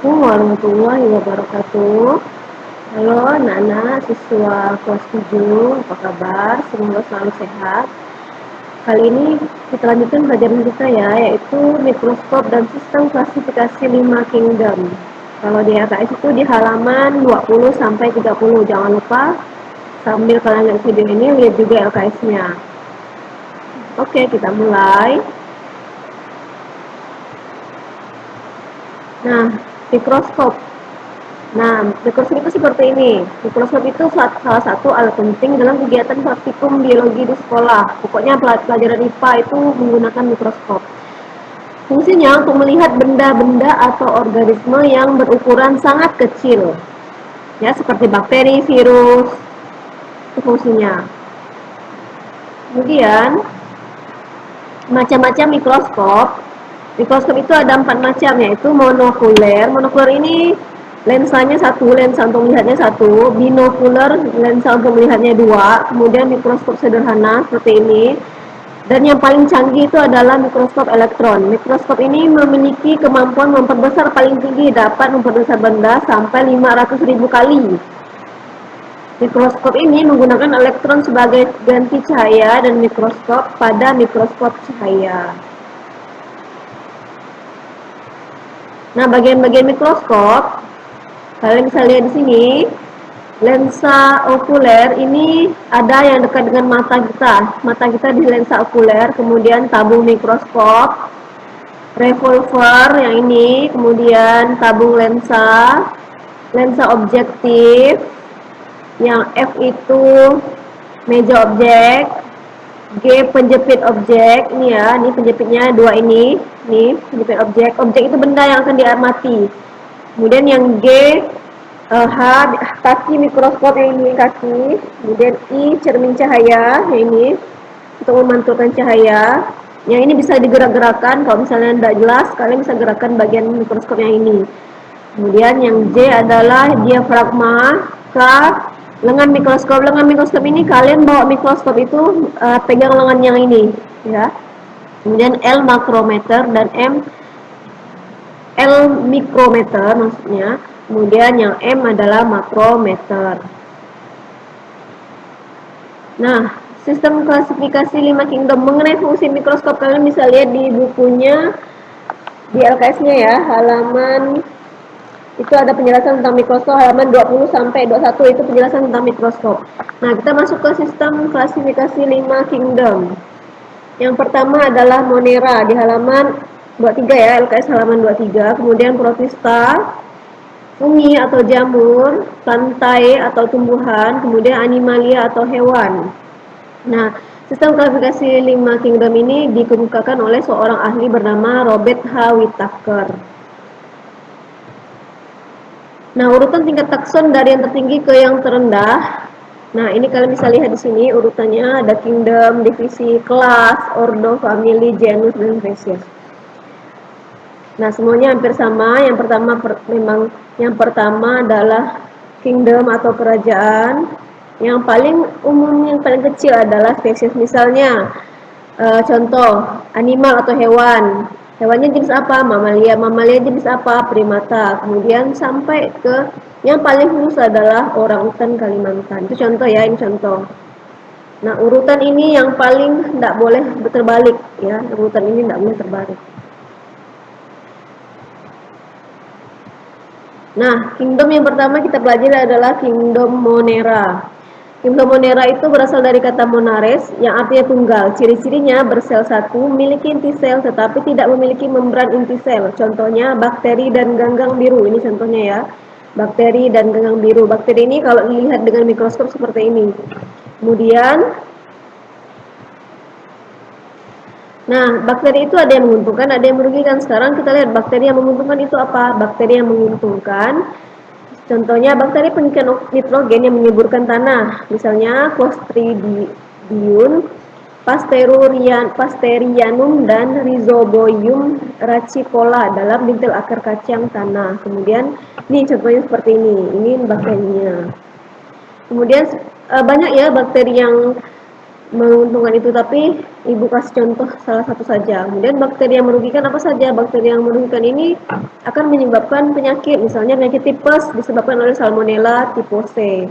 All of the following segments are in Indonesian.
Assalamualaikum warahmatullahi wabarakatuh. Halo anak-anak siswa kelas 7, apa kabar? Semoga selalu sehat. Kali ini kita lanjutkan pelajaran kita ya, yaitu mikroskop dan sistem klasifikasi 5 kingdom. Kalau di LKS itu di halaman 20 sampai 30. Jangan lupa sambil kalian lihat video ini, lihat juga LKS-nya. Oke, kita mulai. Nah, mikroskop. Nah, mikroskop itu seperti ini. Mikroskop itu salah satu alat penting dalam kegiatan praktikum biologi di sekolah. Pokoknya pelajaran IPA itu menggunakan mikroskop. Fungsinya untuk melihat benda-benda atau organisme yang berukuran sangat kecil. Ya, seperti bakteri, virus. Itu fungsinya. Kemudian, macam-macam mikroskop. Mikroskop itu ada 4 macam, yaitu monokuler. Monokuler ini lensanya satu, lensa untuk melihatnya satu. Binokuler, lensa untuk melihatnya dua. Kemudian mikroskop sederhana seperti ini. Dan yang paling canggih itu adalah mikroskop elektron. Mikroskop ini memiliki kemampuan memperbesar paling tinggi, dapat memperbesar benda sampai 500.000 kali. Mikroskop ini menggunakan elektron sebagai ganti cahaya dan mikroskop pada mikroskop cahaya. Nah, bagian-bagian mikroskop, kalian bisa lihat di sini, lensa okuler ini ada yang dekat dengan mata kita. Mata kita di lensa okuler, kemudian tabung mikroskop, revolver yang ini, kemudian tabung lensa, lensa objektif, yang F itu meja objek, G penjepit objek, ini ya, ini penjepitnya dua ini, nih penjepit objek. Objek itu benda yang akan diamati. Kemudian yang G, H kaki mikroskop yang ini kaki, kemudian I cermin cahaya yang ini untuk memantulkan cahaya. Yang ini bisa digerak-gerakkan, kalau misalnya tidak jelas, kalian bisa gerakkan bagian mikroskop yang ini. Kemudian yang J adalah diafragma, K lengan mikroskop. Lengan mikroskop ini kalian bawa mikroskop itu pegang lengan yang ini, ya. Kemudian L makrometer dan M L mikrometer maksudnya. Kemudian yang M adalah makrometer. Nah, sistem klasifikasi 5 kingdom mengenai fungsi mikroskop kalian bisa lihat di bukunya di LKS-nya ya, halaman itu ada penjelasan tentang mikroskop halaman 20 sampai 21 itu penjelasan tentang mikroskop. Nah, kita masuk ke sistem klasifikasi 5 kingdom. Yang pertama adalah Monera di halaman 23 ya, LKS halaman 23, kemudian Protista, fungi atau jamur, plantae atau tumbuhan, kemudian animalia atau hewan. Nah, sistem klasifikasi 5 kingdom ini dikemukakan oleh seorang ahli bernama Robert H. Whittaker. Nah, urutan tingkat takson dari yang tertinggi ke yang terendah. Nah, ini kalian bisa lihat di sini urutannya ada kingdom, divisi, kelas, ordo, family, genus, dan species. Nah, semuanya hampir sama. Yang pertama adalah kingdom atau kerajaan. Yang paling umum, yang paling kecil adalah spesies. Misalnya, contoh animal atau hewan. Hewannya jenis apa? Mamalia. Mamalia jenis apa? Primata. Kemudian sampai ke yang paling khusus adalah orangutan Kalimantan. Itu contoh ya, ini contoh. Nah, urutan ini yang paling tidak boleh terbalik ya. Urutan ini tidak boleh terbalik. Nah, kingdom yang pertama kita pelajari adalah kingdom Monera. Kingdom Monera itu berasal dari kata monares yang artinya tunggal. Ciri-cirinya bersel satu, memiliki inti sel tetapi tidak memiliki membran inti sel. Contohnya bakteri dan ganggang biru. Ini contohnya ya. Bakteri dan ganggang biru. Bakteri ini kalau dilihat dengan mikroskop seperti ini. Kemudian, nah, bakteri itu ada yang menguntungkan, ada yang merugikan. Sekarang kita lihat bakteri yang menguntungkan itu apa? Bakteri yang menguntungkan, contohnya bakteri pengisian nitrogen yang menyuburkan tanah, misalnya Clostridium, Pasterianum, dan Rhizobium racecola dalam dintel akar kacang tanah. Kemudian, ini contohnya seperti ini bakterinya. Kemudian banyak ya bakteri yang menguntungkan itu, tapi Ibu kasih contoh salah satu saja. Kemudian bakteri yang merugikan apa saja? Bakteri yang merugikan ini akan menyebabkan penyakit, misalnya penyakit tipes disebabkan oleh Salmonella typhose.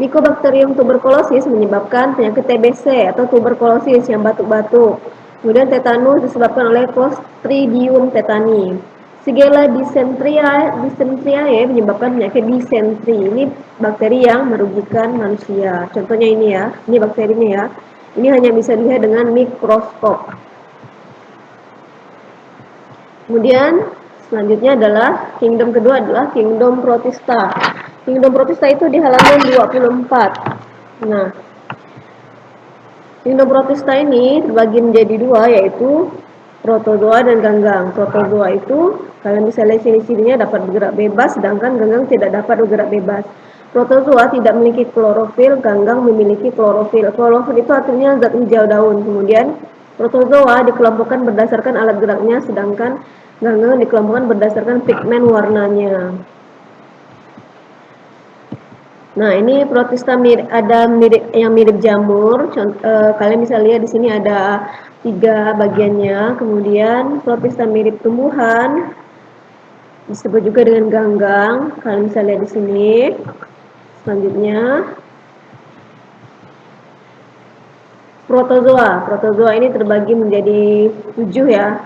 Mycobacterium tuberculosis menyebabkan penyakit TBC atau tuberkulosis yang batuk-batuk. Kemudian tetanus disebabkan oleh Clostridium tetani. Shigella dysenteriae menyebabkan penyakit disentri. Ini bakteri yang merugikan manusia. Contohnya ini ya, ini bakterinya ya. Ini hanya bisa dilihat dengan mikroskop. Kemudian selanjutnya adalah kingdom kedua adalah kingdom protista. Kingdom protista itu di halaman 24. Nah, kingdom protista ini terbagi menjadi dua, yaitu protozoa dan ganggang. Protozoa itu kalian bisa lihat ciri-cirinya dapat bergerak bebas, sedangkan ganggang tidak dapat bergerak bebas. Protozoa tidak memiliki klorofil, ganggang memiliki klorofil. Klorofil itu artinya zat hijau daun. Kemudian protozoa dikelompokkan berdasarkan alat geraknya, sedangkan ganggang dikelompokkan berdasarkan pigmen warnanya. Nah, ini protista ada mirip yang mirip jamur. Kalian bisa lihat di sini ada 3 bagiannya. Kemudian protista mirip tumbuhan, disebut juga dengan ganggang. Kalian bisa lihat di sini. Selanjutnya, protozoa. Protozoa ini terbagi menjadi 7 ya.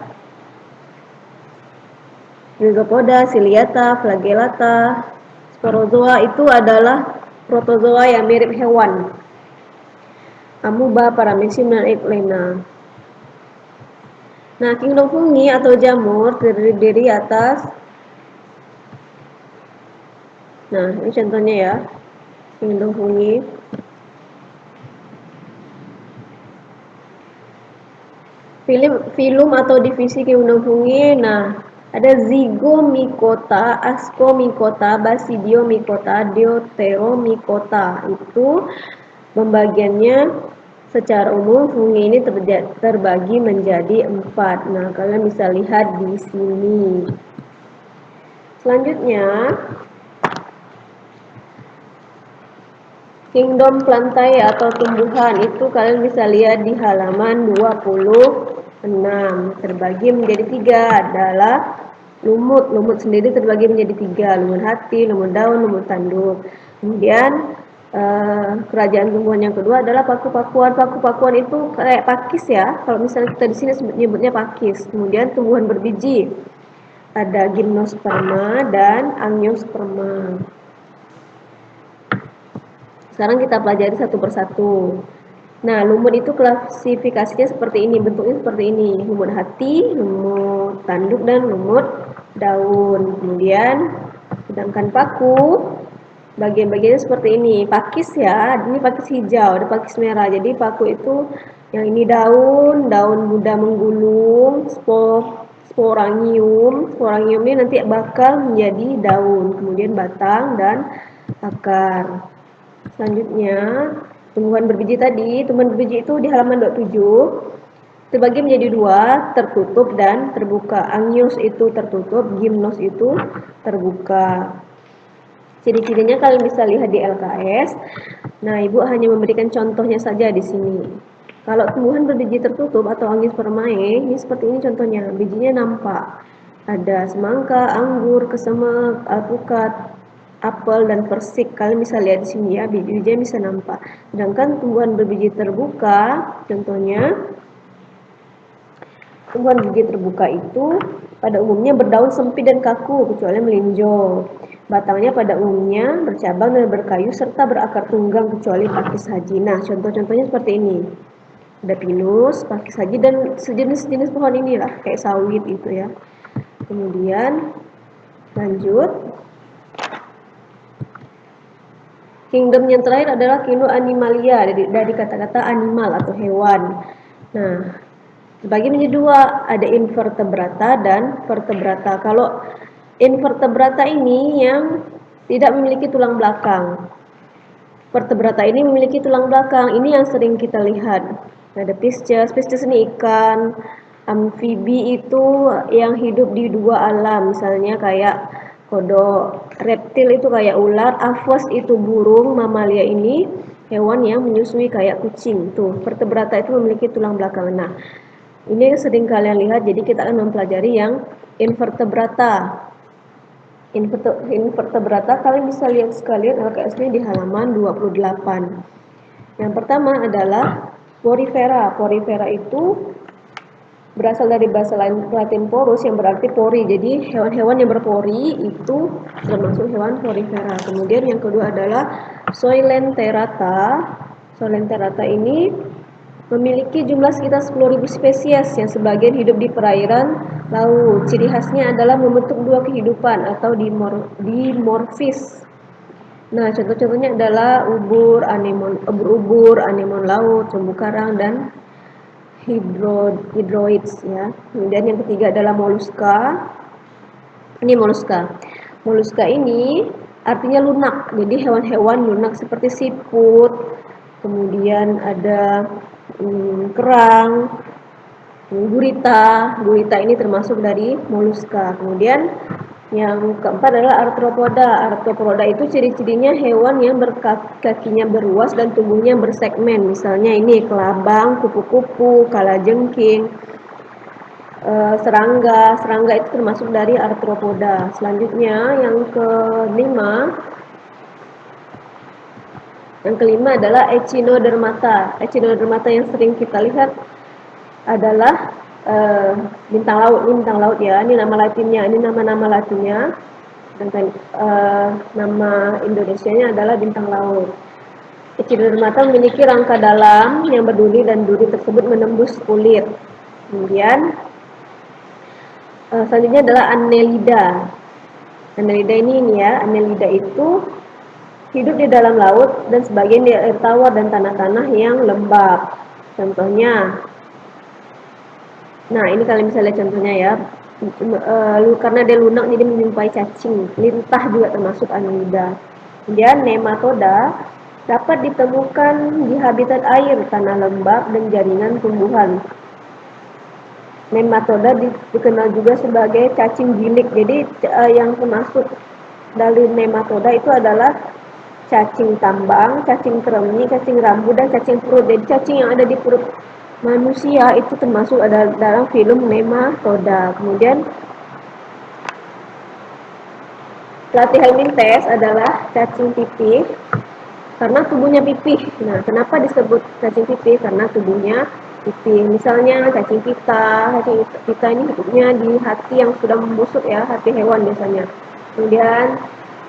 Gyropoda, ciliata, flagellata. Sporozoa itu adalah protozoa yang mirip hewan. Amuba, paramecium, dan euglena. Nah, kingdom fungi atau jamur terdiri atas. Nah, ini contohnya ya, kingdom fungi. Filum atau divisi kingdom fungi. Nah, ada Zygomicota, Ascomycota, Basidiomycota, Deuteromycota. Itu pembagiannya secara umum fungi ini terbagi menjadi 4. Nah, kalian bisa lihat di sini. Selanjutnya, kingdom plantae atau tumbuhan itu kalian bisa lihat di halaman 26. Terbagi menjadi 3 adalah lumut. Lumut sendiri terbagi menjadi 3, lumut hati, lumut daun, lumut tanduk. Kemudian kerajaan tumbuhan yang kedua adalah paku-pakuan. Paku-pakuan itu kayak pakis ya. Kalau misalnya kita di sini nyebutnya pakis. Kemudian tumbuhan berbiji. Ada gymnosperma dan angiosperma. Sekarang kita pelajari satu persatu. Nah, lumut itu klasifikasinya seperti ini, bentuknya seperti ini. Lumut hati, lumut tanduk, dan lumut daun. Kemudian, sedangkan paku, bagian-bagiannya seperti ini. Pakis ya, ini pakis hijau, ada pakis merah. Jadi paku itu, yang ini daun, daun muda menggulung, sporangium. Sporangium ini nanti bakal menjadi daun, kemudian batang dan akar. Selanjutnya, tumbuhan berbiji tadi. Tumbuhan berbiji itu di halaman 27 terbagi menjadi 2, tertutup dan terbuka. Angios itu tertutup, gimnos itu terbuka. Ciri-cirinya kalian bisa lihat di LKS. Nah, Ibu hanya memberikan contohnya saja di sini. Kalau tumbuhan berbiji tertutup atau angiospermae, ini seperti ini contohnya. Bijinya nampak. Ada semangka, anggur, kesemek, alpukat, apel, dan persik. Kalian bisa lihat di sini ya, biji-bijinya bisa nampak. Sedangkan tumbuhan berbiji terbuka, contohnya tumbuhan berbiji terbuka itu pada umumnya berdaun sempit dan kaku, kecuali melinjo. Batangnya pada umumnya bercabang dan berkayu serta berakar tunggang, kecuali pakis haji. Nah, contoh-contohnya seperti ini. Ada pinus, pakis haji, dan sejenis-jenis pohon inilah, kayak sawit itu ya. Kemudian lanjut. Kingdom yang terakhir adalah kingdom animalia, dari kata-kata animal atau hewan. Nah, terbagi menjadi 2, ada invertebrata dan vertebrata. Kalau invertebrata ini yang tidak memiliki tulang belakang. Vertebrata ini memiliki tulang belakang. Ini yang sering kita lihat. Ada Pisces. Pisces ini ikan. Amfibi itu yang hidup di 2 alam, misalnya kayak kodok. Reptil itu kayak ular. Aves itu burung, mamalia ini hewan yang menyusui kayak kucing. Tuh, vertebrata itu memiliki tulang belakang. Nah, ini sering kalian lihat, jadi kita akan mempelajari yang invertebrata. Invertebrata kalian bisa lihat sekalian LKS-nya di halaman 28. Yang pertama adalah porifera. Porifera itu berasal dari bahasa Latin porus yang berarti pori. Jadi hewan-hewan yang berpori itu termasuk hewan porifera. Kemudian yang kedua adalah Coelenterata. Coelenterata ini memiliki jumlah sekitar 10.000 spesies yang sebagian hidup di perairan laut. Ciri khasnya adalah membentuk dua kehidupan atau dimorfis. Nah, contoh-contohnya adalah ubur-ubur, anemon laut, terumbu karang, dan hidroids ya. Kemudian yang ketiga adalah moluska. Ini moluska. Moluska ini artinya lunak. Jadi hewan-hewan lunak seperti siput, kemudian ada kerang, gurita. Gurita ini termasuk dari moluska. Kemudian yang keempat adalah arthropoda. Arthropoda itu ciri-cirinya hewan yang kakinya beruas dan tubuhnya bersegmen. Misalnya ini kelabang, kupu-kupu, kalajengking, serangga. Serangga itu termasuk dari arthropoda. Selanjutnya yang kelima adalah echinodermata. Echinodermata yang sering kita lihat adalah bintang laut. Ini bintang laut ya. Ini nama latinnya. Ini nama-nama latinnya. Dan nama Indonesianya adalah bintang laut. Echinodermata memiliki rangka dalam yang berduri dan duri tersebut menembus kulit. Kemudian selanjutnya adalah Annelida. Annelida ini ya. Annelida itu hidup di dalam laut dan sebagian di air tawar dan tanah-tanah yang lembab. Contohnya, nah ini kalian bisa lihat contohnya ya. Karena dia lunak jadi menyerupai cacing. Lintah juga termasuk Annelida. Kemudian nematoda dapat ditemukan di habitat air, tanah lembab, dan jaringan tumbuhan. Nematoda dikenal juga sebagai cacing gilik. Jadi yang termasuk dari nematoda itu adalah cacing tambang, cacing kremi, cacing rambu, dan cacing perut. Jadi cacing yang ada di perut manusia itu termasuk ada dalam film nematoda. Kemudian Platyhelminthes adalah cacing pipih karena tubuhnya pipih. Nah, kenapa disebut cacing pipih? Karena tubuhnya pipih. Misalnya cacing pita ini hidupnya di hati yang sudah membusuk ya, hati hewan biasanya. Kemudian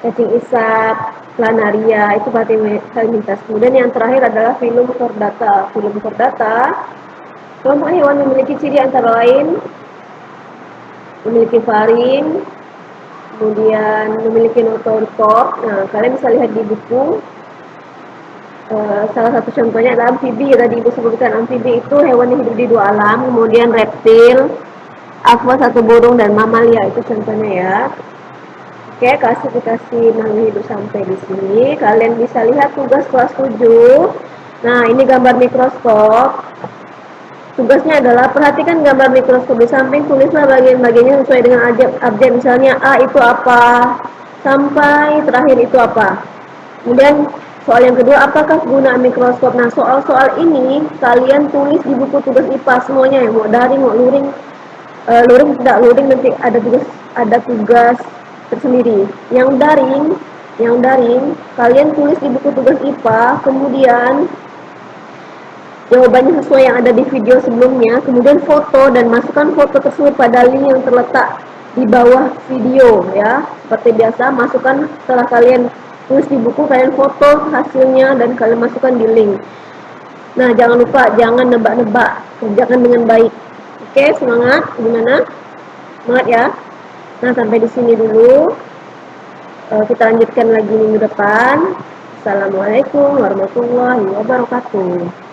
cacing isap, planaria itu Platyhelminthes. Kemudian yang terakhir adalah Phylum Chordata. Phylum Chordata kelompok hewan memiliki ciri antara lain memiliki faring, kemudian memiliki notochord. Nah, kalian bisa lihat di buku. Salah satu contohnya adalah amfibi. Tadi ibu sebutkan amfibi itu hewan yang hidup di dua alam, kemudian reptil, aqua satu burung, dan mamalia itu contohnya ya. Oke, klasifikasi makhluk hidup sampai di sini. Kalian bisa lihat tugas kelas 7. Nah, ini gambar mikroskop. Tugasnya adalah perhatikan gambar mikroskop di samping, tulislah bagian-bagiannya sesuai dengan abjad. Misalnya A itu apa, sampai terakhir itu apa. Kemudian soal yang kedua, apakah kegunaan mikroskop? Nah, soal-soal ini kalian tulis di buku tugas IPA semuanya ya, mau daring, mau luring. Luring nanti ada tugas tersendiri. Yang daring kalian tulis di buku tugas IPA, kemudian jawabannya sesuai yang ada di video sebelumnya, kemudian foto dan masukkan foto tersebut pada link yang terletak di bawah video ya. Seperti biasa, masukkan setelah kalian tulis di buku, kalian foto hasilnya dan kalian masukkan di link. Nah, jangan lupa, jangan nebak-nebak, kerjakan dengan baik. Oke, semangat. Gimana? Semangat ya. Nah, sampai di sini dulu. Kita lanjutkan lagi minggu depan. Assalamualaikum warahmatullahi wabarakatuh.